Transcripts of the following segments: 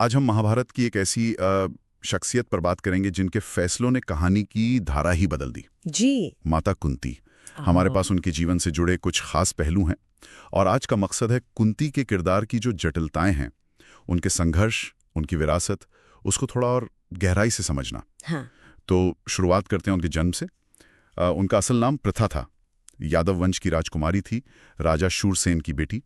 आज हम महाभारत की एक ऐसी शख्सियत पर बात करेंगे जिनके फैसलों ने कहानी की धारा ही बदल दी। जी। माता कुंती। हमारे पास उनके जीवन से जुड़े कुछ खास पहलू हैं और आज का मकसद है कुंती के किरदार की जो जटिलताएं हैं, उनके संघर्ष, उनकी विरासत, उसको थोड़ा और गहराई से समझना। हाँ। तो शुरुआत करते हैं उनके जन्म से। उनका असल नाम प्रथा था। यादव वंश की राजकुमारी थी, राजा शूरसेन की बेटी।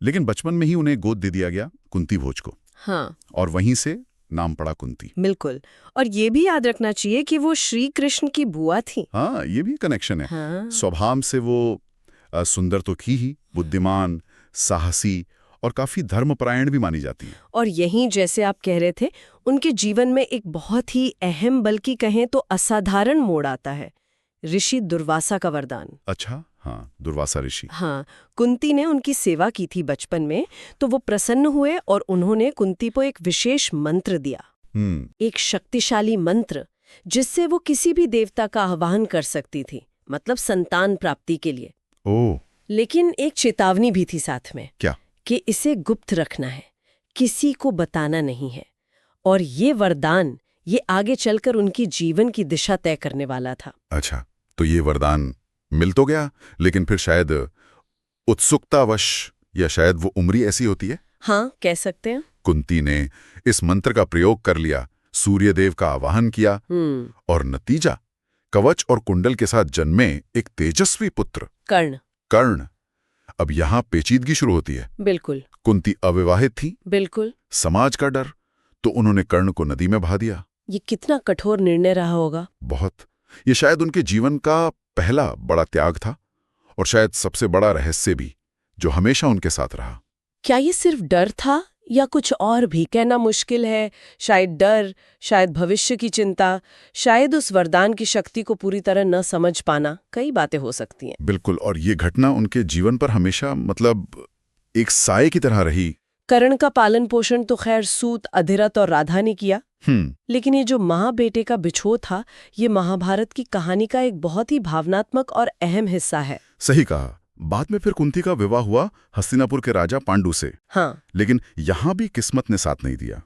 लेकिन बचपन में ही उन्हें गोद दे दिया गया कुंती भोज को। हाँ, और वहीं से नाम पड़ा कुंती। बिल्कुल। और ये भी याद रखना चाहिए कि वो श्री कृष्ण की बुआ थी। हाँ, ये भी कनेक्शन है। हाँ। स्वभाव से वो सुंदर तो थी ही, बुद्धिमान, साहसी और काफी धर्मपरायण भी मानी जाती है। और यहीं, जैसे आप कह रहे थे, उनके जीवन में एक बहुत ही अहम, बल्कि कहें तो असाधारण मोड़ आता है। ऋषि दुर्वासा का वरदान। अच्छा, हाँ, दुर्वासा ऋषि। हाँ, कुंती ने उनकी सेवा की थी बचपन में, तो वो प्रसन्न हुए और उन्होंने कुंती को एक विशेष मंत्र दिया। एक शक्तिशाली मंत्र जिससे वो किसी भी देवता का आह्वान कर सकती थी, मतलब संतान प्राप्ति के लिए। ओह। लेकिन एक चेतावनी भी थी साथ में। क्या? कि इसे गुप्त रखना है, किसी को बताना नहीं है। और ये वरदान, ये आगे चलकर उनकी जीवन की दिशा तय करने वाला था। अच्छा, तो ये वरदान मिल तो गया, लेकिन फिर शायद उत्सुकतावश, या शायद वो उम्र ऐसी होती है। हाँ, कह सकते हैं। कुंती ने इस मंत्र का प्रयोग कर लिया, सूर्यदेव का आवाहन किया और नतीजा, कवच और कुंडल के साथ जन्मे एक तेजस्वी पुत्र कर्ण। अब यहाँ पेचीदगी शुरू होती है। बिल्कुल। कुंती अविवाहित थी। बिल्कुल। समाज का डर, तो उन्होंने कर्ण को नदी में बहा दिया। ये कितना कठोर निर्णय रहा होगा। बहुत। ये शायद उनके जीवन का पहला बड़ा त्याग था, और शायद सबसे बड़ा रहस्य भी, जो हमेशा उनके साथ रहा। क्या ये सिर्फ डर था या कुछ और भी, कहना मुश्किल है। शायद डर, शायद भविष्य की चिंता, शायद उस वरदान की शक्ति को पूरी तरह न समझ पाना, कई बातें हो सकती हैं। बिल्कुल, और ये घटना उनके जीवन पर हमेशा एक साये की तरह रही। कर्ण का पालन पोषण तो खैर सूत, अधिरथ और राधा ने किया, लेकिन ये जो माँ बेटे का बिछोह था, ये महाभारत की कहानी का एक बहुत ही भावनात्मक और अहम हिस्सा है। सही कहा। बाद में फिर कुंती का विवाह हुआ हस्तिनापुर के राजा पांडु से। हाँ। लेकिन यहाँ भी किस्मत ने साथ नहीं दिया।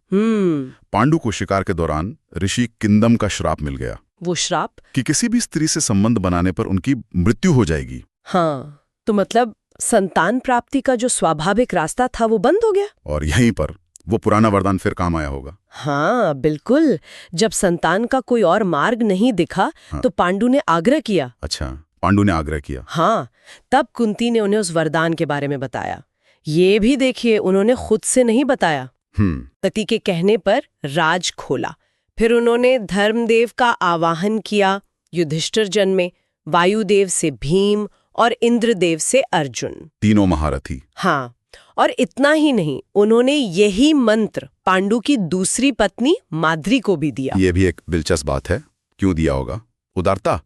पांडु को शिकार के दौरान ऋषि किंदम का श्राप मिल गया। वो श्राप? कि किसी भी स्त्री से संबंध बनाने पर उनकी मृत्यु हो जाएगी। हाँ, तो मतलब संतान प्राप्ति का जो स्वाभाविक रास्ता था वो बंद हो गया। और यहीं पर वो पुराना वरदान फिर काम आया होगा। हाँ, बिल्कुल। जब संतान का कोई और मार्ग नहीं दिखा, तो पांडु ने आग्रह किया। अच्छा, पांडु ने आग्रह किया। हाँ, तब कुंती ने उन्हें उस वरदान के बारे में बताया। ये भी देखिए, उन्होंने खुद से नहीं बताया। पति के कहने पर राज खोला। फिर उन्होंने धर्मदेव का आवाहन किया, युधिष्ठिर जन्मे, वायुदेव से भीम और इंद्रदेव से अर्जुन, तीनों महारथी। हाँ, और इतना ही नहीं, उन्होंने यही मंत्र पांडु की दूसरी पत्नी माद्री को भी दिया। ये भी एक दिलचस्प बात है। क्यों दिया होगा? उदारता,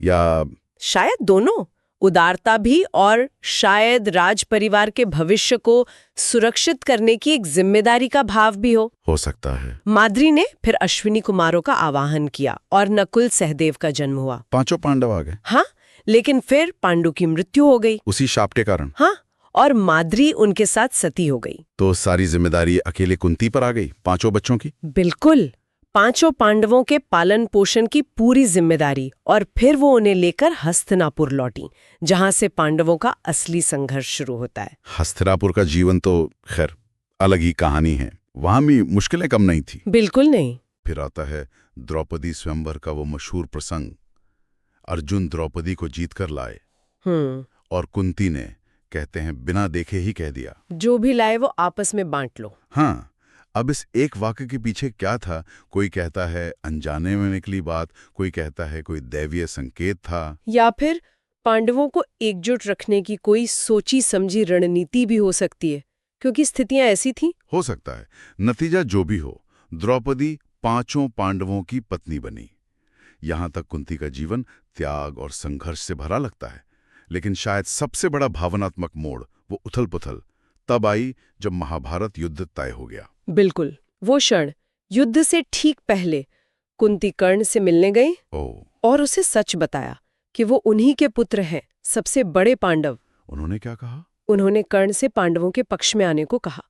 या शायद दोनों। उदारता भी, और शायद राज परिवार के भविष्य को सुरक्षित करने की एक जिम्मेदारी का भाव भी हो सकता है। माद्री ने फिर अश्विनी कुमारों का आवाहन किया और नकुल सहदेव का जन्म हुआ। 5 पांडव आ गए। हाँ, लेकिन फिर पांडु की मृत्यु हो गई, उसी शाप के कारण। हाँ, और माद्री उनके साथ सती हो गई। तो सारी जिम्मेदारी अकेले कुंती पर आ गई, 5 बच्चों की। बिल्कुल, 5 पांडवों के पालन पोषण की पूरी जिम्मेदारी। और फिर वो उन्हें लेकर हस्तिनापुर लौटी, जहां से पांडवों का असली संघर्ष शुरू होता है। हस्तिनापुर का जीवन तो खैर अलग ही कहानी है। वहां भी मुश्किलें कम नहीं थी। बिल्कुल नहीं। फिर आता है द्रौपदी स्वयंवर का वो मशहूर प्रसंग। अर्जुन द्रौपदी को जीत कर लाए, और कुंती ने, कहते हैं, बिना देखे ही कह दिया, जो भी लाए वो आपस में बांट लो। हाँ। अब इस एक वाक्य के पीछे क्या था? कोई कहता है अनजाने में निकली बात, कोई कहता है कोई दैवीय संकेत था, या फिर पांडवों को एकजुट रखने की कोई सोची समझी रणनीति भी हो सकती है, क्योंकि स्थितियां ऐसी थीं। हो सकता है। नतीजा जो भी हो, द्रौपदी 5 पांडवों की पत्नी बनी। यहां तक कुंती का जीवन त्याग और संघर्ष से भरा लगता है, लेकिन शायद सबसे बड़ा भावनात्मक मोड़, वो उथल पुथल, तब आई जब महाभारत युद्ध तय हो गया। बिल्कुल, वो क्षण, युद्ध से ठीक पहले कुंती कर्ण से मिलने गई और उसे सच बताया कि वो उन्हीं के पुत्र हैं, सबसे बड़े पांडव। उन्होंने क्या कहा? उन्होंने कर्ण से पांडवों के पक्ष में आने को कहा।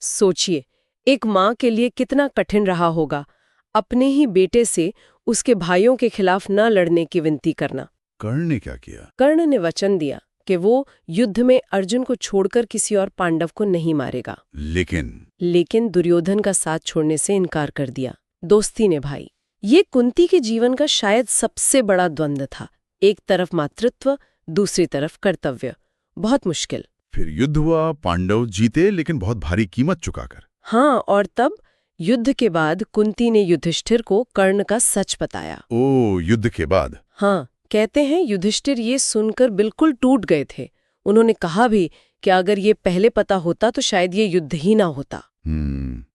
सोचिए, एक माँ के लिए कितना कठिन रहा होगा अपने ही बेटे से उसके भाइयों के खिलाफ न लड़ने की विनती करना। कर्ण ने क्या किया? कर्ण ने वचन दिया कि वो युद्ध में अर्जुन को छोड़कर किसी और पांडव को नहीं मारेगा। लेकिन दुर्योधन का साथ छोड़ने से इनकार कर दिया। दोस्ती ने भाई। ये कुंती के जीवन का शायद सबसे बड़ा द्वंद्व था। एक तरफ मातृत्व, दूसरी तरफ कर्तव्य। बहुत मुश्किल। फिर युद्ध हुआ, पांडव जीते, लेकिन बहुत भारी कीमत चुकाकर। हाँ, और तब युद्ध के बाद कुंती ने युधिष्ठिर को कर्ण का सच बताया। ओ, युद्ध के बाद? हाँ, कहते हैं युधिष्ठिर ये सुनकर बिल्कुल टूट गए थे। उन्होंने कहा भी कि अगर ये पहले पता होता तो शायद ये युद्ध ही ना होता।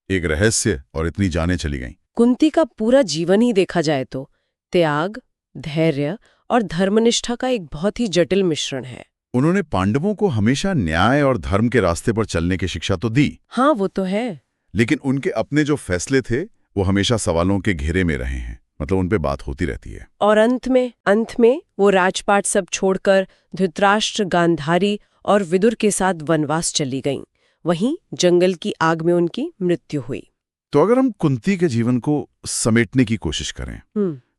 एक रहस्य और इतनी जानें चली गईं। कुंती का पूरा जीवन ही देखा जाए तो त्याग, धैर्य और धर्मनिष्ठा का एक बहुत ही जटिल मिश्रण है। उन्होंने पांडवों को हमेशा न्याय और धर्म के रास्ते पर चलने की शिक्षा तो दी। हाँ, वो तो है। लेकिन उनके अपने जो फैसले थे वो हमेशा सवालों के घेरे में रहे हैं। मतलब उन पे बात होती रहती है। और अंत में वो राजपाट सब छोड़कर धृतराष्ट्र, गांधारी और विदुर के साथ वनवास चली गईं। वहीं जंगल की आग में उनकी मृत्यु हुई। तो अगर हम कुंती के जीवन को समेटने की कोशिश करें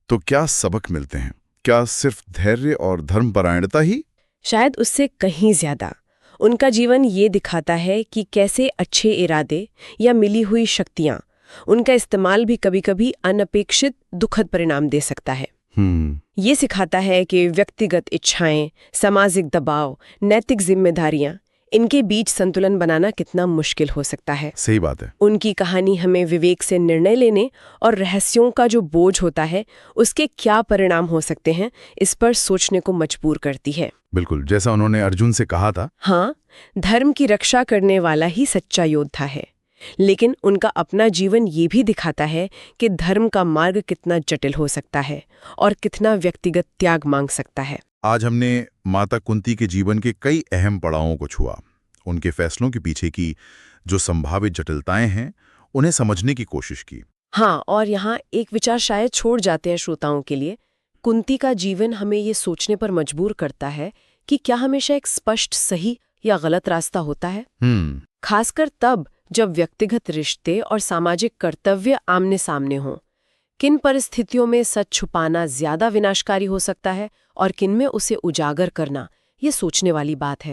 तो क्या सबक मिलते हैं? क्या सिर्फ धैर्य और धर्मपरायणता ही? शायद उससे कहीं ज्यादा। उनका जीवन ये दिखाता है कि कैसे अच्छे इरादे या मिली हुई शक्तियां, उनका इस्तेमाल भी कभी-कभी अनपेक्षित दुखद परिणाम दे सकता है। ये सिखाता है कि व्यक्तिगत इच्छाएं, सामाजिक दबाव, नैतिक जिम्मेदारियां, इनके बीच संतुलन बनाना कितना मुश्किल हो सकता है। सही बात है। उनकी कहानी हमें विवेक से निर्णय लेने और रहस्यों का जो बोझ होता है उसके क्या परिणाम हो सकते हैं, इस पर सोचने को मजबूर करती है। बिल्कुल, जैसा उन्होंने अर्जुन से कहा था। हाँ, धर्म की रक्षा करने वाला ही सच्चा योद्धा है। लेकिन उनका अपना जीवन ये भी दिखाता है कि धर्म का मार्ग कितना जटिल हो सकता है और कितना व्यक्तिगत त्याग मांग सकता है। आज हमने माता कुंती के जीवन के कई अहम पड़ावों को छुआ। उनके फैसलों के पीछे की जो संभावित जटिलताएं हैं उन्हें समझने की कोशिश की। हाँ, और यहाँ एक विचार शायद छोड़ जाते हैं श्रोताओं के लिए। कुंती का जीवन हमें ये सोचने पर मजबूर करता है कि क्या हमेशा एक स्पष्ट सही या गलत रास्ता होता है। खासकर तब जब व्यक्तिगत रिश्ते और सामाजिक कर्तव्य आमने सामने हों। किन परिस्थितियों में सच छुपाना ज्यादा विनाशकारी हो सकता है और किन में उसे उजागर करना, ये सोचने वाली बात है।